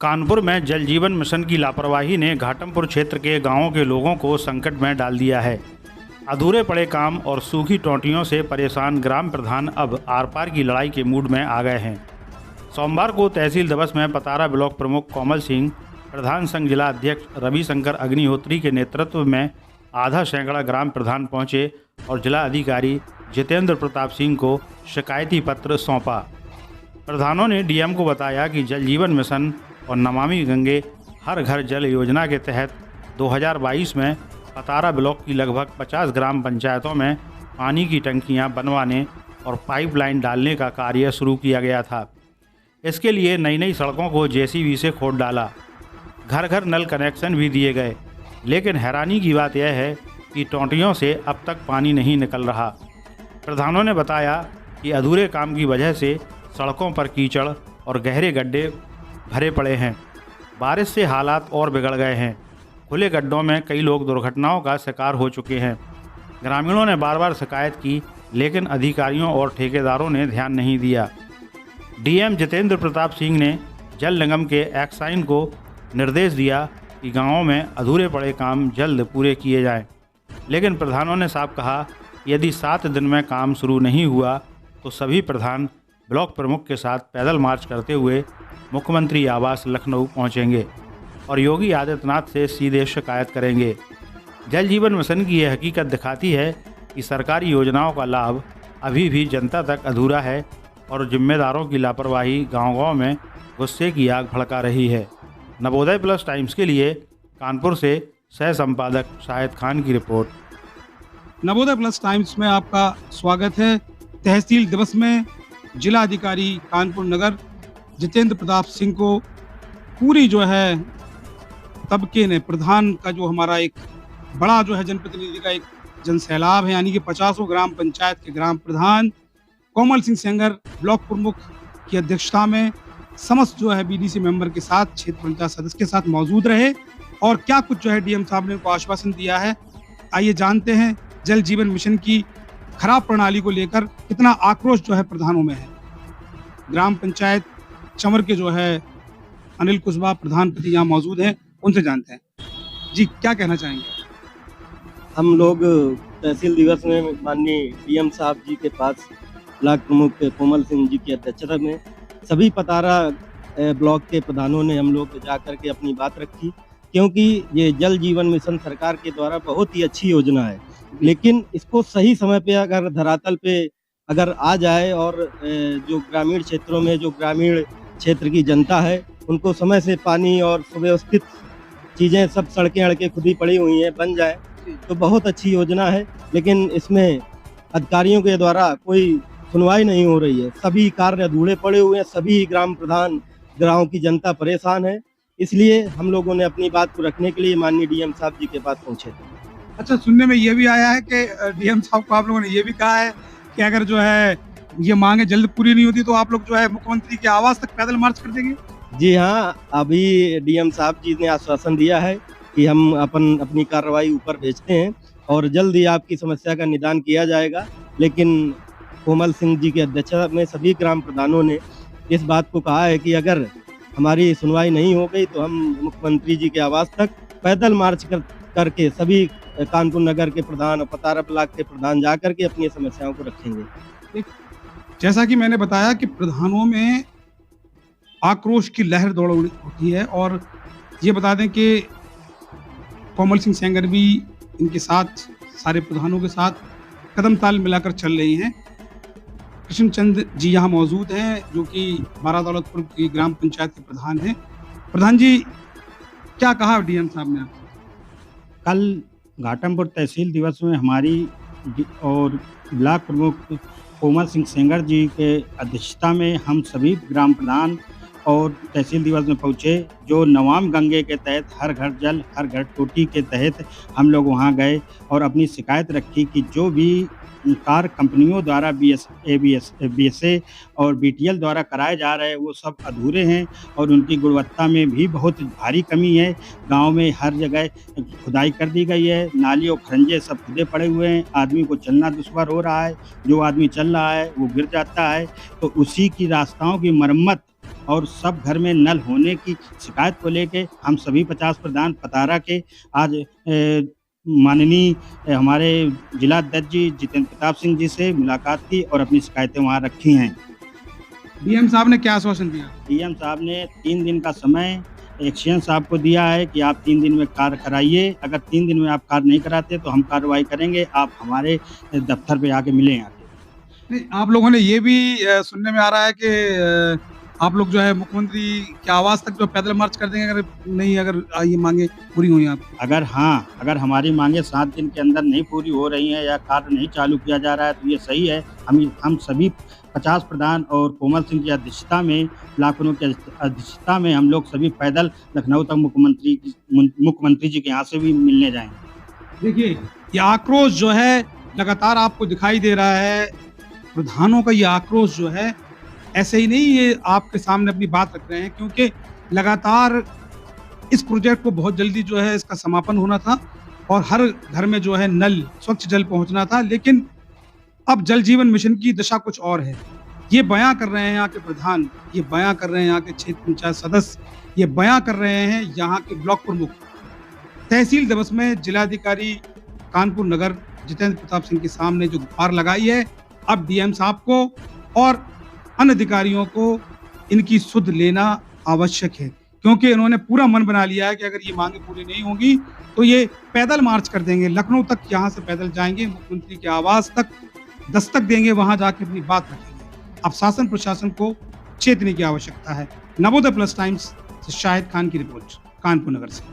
कानपुर में जल जीवन मिशन की लापरवाही ने घाटमपुर क्षेत्र के गांवों के लोगों को संकट में डाल दिया है। अधूरे पड़े काम और सूखी टोंटियों से परेशान ग्राम प्रधान अब आर पार की लड़ाई के मूड में आ गए हैं। सोमवार को तहसील दिवस में पतारा ब्लॉक प्रमुख कोमल सिंह, प्रधान संघ जिला अध्यक्ष रविशंकर अग्निहोत्री के नेतृत्व में आधा सैकड़ा ग्राम प्रधान पहुंचे और जिला अधिकारी जितेंद्र प्रताप सिंह को शिकायती पत्र सौंपा। प्रधानों ने डीएम को बताया कि जल जीवन मिशन और नमामि गंगे हर घर जल योजना के तहत 2022 में पतारा ब्लॉक की लगभग 50 ग्राम पंचायतों में पानी की टंकियां बनवाने और पाइपलाइन डालने का कार्य शुरू किया गया था। इसके लिए नई नई सड़कों को जेसीबी से खोद डाला, घर घर नल कनेक्शन भी दिए गए, लेकिन हैरानी की बात यह है कि टोंटियों से अब तक पानी नहीं निकल रहा। प्रधानों ने बताया कि अधूरे काम की वजह से सड़कों पर कीचड़ और गहरे गड्ढे भरे पड़े हैं। बारिश से हालात और बिगड़ गए हैं। खुले गड्ढों में कई लोग दुर्घटनाओं का शिकार हो चुके हैं। ग्रामीणों ने बार बार शिकायत की, लेकिन अधिकारियों और ठेकेदारों ने ध्यान नहीं दिया। डीएम जितेंद्र प्रताप सिंह ने जल निगम के एक्साइन को निर्देश दिया कि गांवों में अधूरे पड़े काम जल्द पूरे किए जाएं, लेकिन प्रधानों ने साफ कहा यदि 7 दिन में काम शुरू नहीं हुआ तो सभी प्रधान ब्लॉक प्रमुख के साथ पैदल मार्च करते हुए मुख्यमंत्री आवास लखनऊ पहुंचेंगे और योगी आदित्यनाथ से सीधे शिकायत करेंगे। जल जीवन मिशन की यह हकीकत दिखाती है कि सरकारी योजनाओं का लाभ अभी भी जनता तक अधूरा है और जिम्मेदारों की लापरवाही गांव-गांव में गुस्से की आग भड़का रही है। नवोदय प्लस टाइम्स के लिए कानपुर से सह संपादक शाहिद खान की रिपोर्ट। नवोदय प्लस टाइम्स में आपका स्वागत है। तहसील दिवस में जिला अधिकारी कानपुर नगर जितेंद्र प्रताप सिंह को पूरी तबके ने, प्रधान का जो हमारा एक बड़ा जनप्रतिनिधि का एक जनसैलाब है, यानी कि 50 ग्राम पंचायत के ग्राम प्रधान कोमल सिंह सेंगर ब्लॉक प्रमुख की अध्यक्षता में समस्त बीडीसी मेंबर के साथ, क्षेत्र पंचायत सदस्य के साथ मौजूद रहे और क्या कुछ डीएम साहब ने उनको आश्वासन दिया है। आइए जानते हैं जल जीवन मिशन की खराब प्रणाली को लेकर कितना आक्रोश प्रधानों में है। ग्राम पंचायत चंवर के अनिल कुशवाहा प्रधान प्रति यहाँ मौजूद हैं, उनसे जानते हैं। जी, क्या कहना चाहेंगे? हम लोग तहसील दिवस में माननीय डीएम साहब जी के पास ब्लॉक प्रमुख कोमल सिंह जी की अध्यक्षता में सभी पतारा ब्लॉक के प्रधानों ने हम लोग जा कर के अपनी बात रखी, क्योंकि ये जल जीवन मिशन सरकार के द्वारा बहुत ही अच्छी योजना है, लेकिन इसको सही समय पे अगर धरातल पे अगर आ जाए और जो ग्रामीण क्षेत्रों में जो ग्रामीण क्षेत्र की जनता है उनको समय से पानी और सुव्यवस्थित चीज़ें, सब सड़कें अड़के खुदी पड़ी हुई हैं, बन जाए तो बहुत अच्छी योजना है। लेकिन इसमें अधिकारियों के द्वारा कोई सुनवाई नहीं हो रही है। सभी कार्य अधूरे पड़े हुए हैं, सभी ग्राम प्रधान, गाँव की जनता परेशान है। इसलिए हम लोगों ने अपनी बात को रखने के लिए माननीय डीएम साहब जी के पास पहुँचे थे। अच्छा, सुनने में ये भी आया है कि डीएम साहब को आप लोगों ने ये भी कहा है कि अगर ये मांगे जल्द पूरी नहीं होती तो आप लोग मुख्यमंत्री के आवास तक पैदल मार्च कर देंगे। जी हाँ, अभी डीएम साहब जी ने आश्वासन दिया है कि हम अपनी कार्रवाई ऊपर भेजते हैं और जल्द ही आपकी समस्या का निदान किया जाएगा। लेकिन कोमल सिंह जी की अध्यक्षता में सभी ग्राम प्रधानों ने इस बात को कहा है कि अगर हमारी सुनवाई नहीं हो गई तो हम मुख्यमंत्री जी के आवास तक पैदल मार्च करके सभी कानपुर नगर के प्रधान और पतारा ब्लॉक के प्रधान जा करके अपनी समस्याओं को रखेंगे। जैसा कि मैंने बताया कि प्रधानों में आक्रोश की लहर दौड़ उठी है और ये बता दें कि कोमल सिंह सेंगर भी इनके साथ, सारे प्रधानों के साथ कदम ताल मिलाकर चल रही हैं। कृष्णचंद जी यहाँ मौजूद हैं, जो कि बारा दौलतपुर की ग्राम पंचायत के प्रधान हैं। प्रधान जी, क्या कहा डीएम साहब ने आपसे? कल घाटमपुर तहसील दिवस में हमारी और ब्लॉक प्रमुख कोमल सिंह सेंगर जी के अध्यक्षता में हम सभी ग्राम प्रधान और तहसील दिवस में पहुँचे। जो नमामि गंगे के तहत हर घर जल हर घर टोटी के तहत हम लोग वहाँ गए और अपनी शिकायत रखी कि जो भी कार कंपनियों द्वारा बीएसए और बीटीएल द्वारा कराए जा रहे हैं वो सब अधूरे हैं और उनकी गुणवत्ता में भी बहुत भारी कमी है। गांव में हर जगह खुदाई कर दी गई है, नाली और खरंजे सब खुदे पड़े हुए हैं, आदमी को चलना दुश्वार हो रहा है, जो आदमी चल रहा है वो गिर जाता है। तो उसी की रास्ताओं की मरम्मत और सब घर में नल होने की शिकायत को लेके हम सभी 50 प्रधान पतारा के आज माननीय हमारे जिला अध्यक्ष जी जितेंद्र प्रताप सिंह जी से मुलाकात की और अपनी शिकायतें वहाँ रखी हैं। डीएम साहब ने क्या आश्वासन दिया? डीएम साहब ने 3 दिन का समय एक्शन साहब को दिया है कि आप 3 दिन में कार्य कराइए। अगर 3 दिन में आप कार्य नहीं कराते तो हम कार्रवाई करेंगे, आप हमारे दफ्तर पे आके मिलें आके। नहीं, आप लोगों ने ये भी सुनने में आ रहा है कि आप लोग जो है मुख्यमंत्री के आवास तक जो पैदल मार्च कर देंगे अगर ये मांगे पूरी हुई आप? अगर हमारी मांगे 7 दिन के अंदर नहीं पूरी हो रही हैं या कार्य नहीं चालू किया जा रहा है तो ये सही है। हम सभी 50 प्रधान और कोमल सिंह की अध्यक्षता में, ब्लॉक प्रमुख की अध्यक्षता में हम लोग सभी पैदल लखनऊ तक मुख्यमंत्री जी के यहाँ से भी मिलने जाएंगे। देखिए, ये आक्रोश जो है लगातार आपको दिखाई दे रहा है। प्रधानों का ये आक्रोश जो है ऐसे ही नहीं, ये आपके सामने अपनी बात रख रहे हैं, क्योंकि लगातार इस प्रोजेक्ट को बहुत जल्दी जो है इसका समापन होना था और हर घर में जो है नल, स्वच्छ जल पहुंचना था। लेकिन अब जल जीवन मिशन की दशा कुछ और है। ये बयां कर रहे हैं यहाँ के प्रधान, ये बयां कर रहे हैं यहाँ के क्षेत्र पंचायत सदस्य, ये बयां कर रहे हैं यहाँ के ब्लॉक प्रमुख। तहसील दिवस में जिलाधिकारी कानपुर नगर जितेंद्र प्रताप सिंह के सामने जो गुहार लगाई है, अब डीएम साहब को और अन्य अधिकारियों को इनकी सुध लेना आवश्यक है, क्योंकि इन्होंने पूरा मन बना लिया है कि अगर ये मांगे पूरी नहीं होंगी तो ये पैदल मार्च कर देंगे, लखनऊ तक यहाँ से पैदल जाएंगे, मुख्यमंत्री के आवास तक दस्तक देंगे, वहां जाके अपनी बात रखेंगे। अब शासन प्रशासन को चेतने की आवश्यकता है। नवोदय प्लस टाइम्स से शाहिद खान की रिपोर्ट, कानपुर नगर से।